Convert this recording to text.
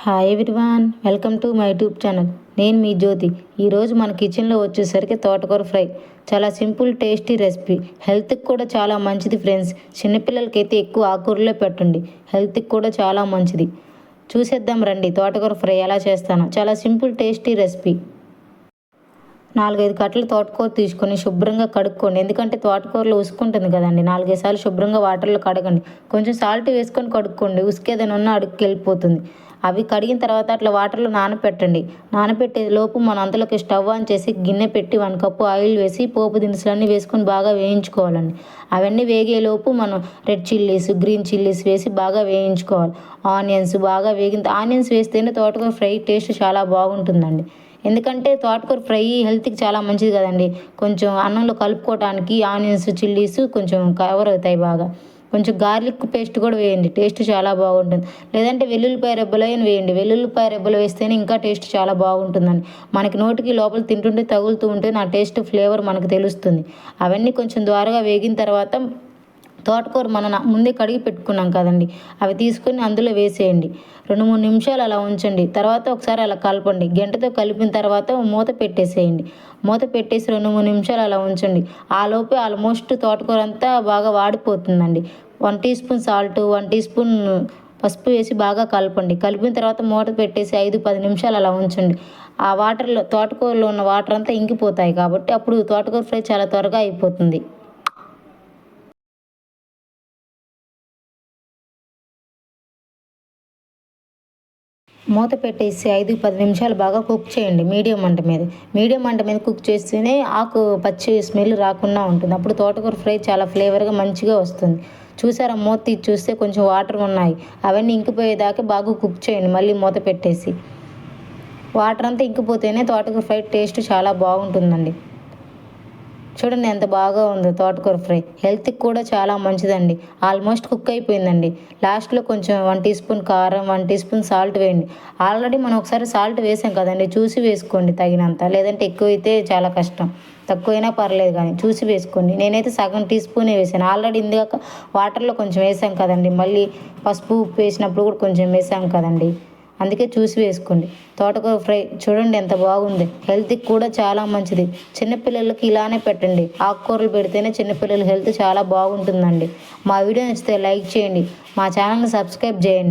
Hi everyone, welcome to my YouTube channel. నేను మీ జ్యోతి. ఈరోజు మన కిచెన్లో వచ్చేసరికి తోటకూర ఫ్రై. చాలా సింపుల్ టేస్టీ రెసిపీ, హెల్త్కి కూడా చాలా మంచిది ఫ్రెండ్స్. చిన్నపిల్లలకైతే ఎక్కువ ఆకుకూరలే పెట్టండి, హెల్త్కి కూడా చాలా మంచిది. చూసేద్దాం రండి తోటకూర ఫ్రై ఎలా చేస్తానో. చాలా సింపుల్ టేస్టీ రెసిపీ. 4-5 కట్టలు తోటకూర తీసుకొని శుభ్రంగా కడుక్కోండి. ఎందుకంటే తోటకూరలో ఉసుకుంటుంది కదండి. 4-5 సార్లు శుభ్రంగా వాటర్లో కడగండి. కొంచెం సాల్ట్ వేసుకొని కడుక్కోండి, ఉసుకేదైనా ఉన్న అడుగుకి వెళ్ళిపోతుంది. అవి కడిగిన తర్వాత అట్లా వాటర్లో నానపెట్టండి. నానపెట్టే లోపు మనం అంతలోకి స్టవ్ ఆన్ చేసి గిన్నె పెట్టి 1 కప్పు ఆయిల్ వేసి పోపు దినుసులన్నీ వేసుకొని బాగా వేయించుకోవాలండి. అవన్నీ వేగేలోపు మనం రెడ్ చిల్లీస్, గ్రీన్ చిల్లీస్ వేసి బాగా వేయించుకోవాలి. ఆనియన్స్ బాగా ఆనియన్స్ వేస్తేనే తోటకూర ఫ్రై టేస్ట్ చాలా బాగుంటుందండి. ఎందుకంటే తోటకూర ఫ్రై హెల్త్కి చాలా మంచిది కదండి. కొంచెం అన్నంలో కలుపుకోవడానికి ఆనియన్స్, చిల్లీస్ కొంచెం కవర్ అవుతాయి బాగా. కొంచెం గార్లిక్ పేస్ట్ కూడా వేయండి, టేస్ట్ చాలా బాగుంటుంది. లేదంటే వెల్లుల్లిపాయ రెబ్బలు అయినా వేయండి. వెల్లుల్లిపాయ రెబ్బలు వేస్తేనే ఇంకా టేస్ట్ చాలా బాగుంటుందండి. మనకి నోటికి లోపల తింటుంటే తగులుతూ ఉంటే నా టేస్ట్ ఫ్లేవర్ మనకు తెలుస్తుంది. అవన్నీ కొంచెం ద్వారగా వేగిన తర్వాత తోటకూర మనం ముందే కడిగి పెట్టుకున్నాం కదండి, అవి తీసుకొని అందులో వేసేయండి. 2-3 నిమిషాలు అలా ఉంచండి. తర్వాత ఒకసారి అలా కలపండి. గంటతో కలిపిన తర్వాత మూత పెట్టేసేయండి. మూత పెట్టేసి 2-3 నిమిషాలు అలా ఉంచండి. ఆ లోపే ఆల్మోస్ట్ తోటకూర అంతా బాగా వాడిపోతుందండి. 1 teaspoon salt, 1 teaspoon పసుపు వేసి బాగా కలపండి. కలిపిన తర్వాత మూత పెట్టేసి 5-10 నిమిషాలు అలా ఉంచండి. ఆ వాటర్లో తోటకూరలో ఉన్న వాటర్ అంతా ఇంకిపోతాయి కాబట్టి అప్పుడు తోటకూర ఫ్రై చాలా త్వరగా అయిపోతుంది. మూత పెట్టేసి 5-10 నిమిషాలు బాగా కుక్ చేయండి మీడియం మంట మీద. మీడియం మంట మీద కుక్ చేస్తేనే ఆకు పచ్చి స్మెల్ రాకుండా ఉంటుంది. అప్పుడు తోటకూర ఫ్రై చాలా ఫ్లేవర్గా మంచిగా వస్తుంది. చూసారా, మూత తీసి చూస్తే కొంచెం వాటర్ ఉన్నాయి. అవన్నీ ఇంకిపోయేదాకా బాగా కుక్ చేయండి మళ్ళీ మూత పెట్టేసి. వాటర్ అంతా ఇంకిపోతేనే తోటకూర ఫ్రై టేస్ట్ చాలా బాగుంటుందండి. చూడండి ఎంత బాగా ఉందో తోటకూర ఫ్రై. హెల్త్కి కూడా చాలా మంచిదండి. ఆల్మోస్ట్ కుక్ అయిపోయిందండి. లాస్ట్లో కొంచెం 1 టీ స్పూన్ కారం, 1 టీ స్పూన్ సాల్ట్ వేయండి. ఆల్రెడీ మనం ఒకసారి సాల్ట్ వేసాం కదండి, చూసి వేసుకోండి తగినంత. లేదంటే ఎక్కువైతే చాలా కష్టం. తక్కువైనా పర్లేదు కానీ చూసి వేసుకోండి. నేనైతే సగం టీ స్పూనే వేసాను. ఆల్రెడీ ఇందాక వాటర్లో కొంచెం వేసాం కదండి, మళ్ళీ పసుపు ఉప్పు వేసినప్పుడు కూడా కొంచెం వేసాం కదండి, అందుకే చూసి వేసుకోండి. తోటకూర ఫ్రై చూడండి ఎంత బాగుంది. హెల్త్కి కూడా చాలా మంచిది. చిన్నపిల్లలకి ఇలానే పెట్టండి. ఆకుకూరలు పెడితేనే చిన్నపిల్లల హెల్త్ చాలా బాగుంటుందండి. మా వీడియో నచ్చితే లైక్ చేయండి, మా ఛానల్ని సబ్స్క్రైబ్ చేయండి.